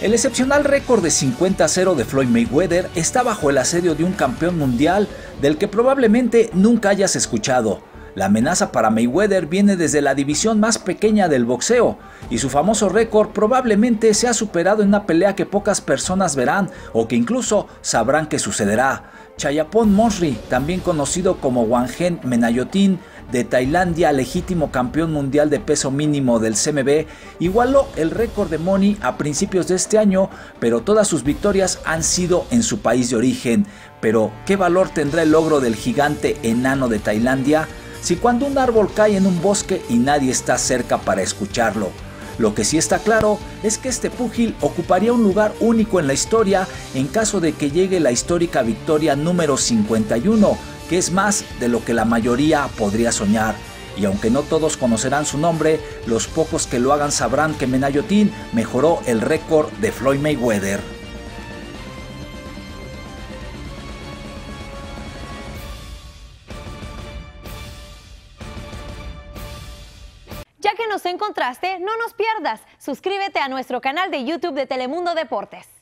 El excepcional récord de 50-0 de Floyd Mayweather está bajo el asedio de un campeón mundial del que probablemente nunca hayas escuchado. La amenaza para Mayweather viene desde la división más pequeña del boxeo, y su famoso récord probablemente sea superado en una pelea que pocas personas verán o que incluso sabrán que sucederá. Chayapon Monsri, también conocido como Wangen Menayotin, de Tailandia, legítimo campeón mundial de peso mínimo del CMB, igualó el récord de Money a principios de este año, pero todas sus victorias han sido en su país de origen. Pero, ¿qué valor tendrá el logro del gigante enano de Tailandia si cuando un árbol cae en un bosque y nadie está cerca para escucharlo? Lo que sí está claro es que este púgil ocuparía un lugar único en la historia en caso de que llegue la histórica victoria número 51, que es más de lo que la mayoría podría soñar. Y aunque no todos conocerán su nombre, los pocos que lo hagan sabrán que Menayotin mejoró el récord de Floyd Mayweather. Ya que nos encontraste, no nos pierdas. Suscríbete a nuestro canal de YouTube de Telemundo Deportes.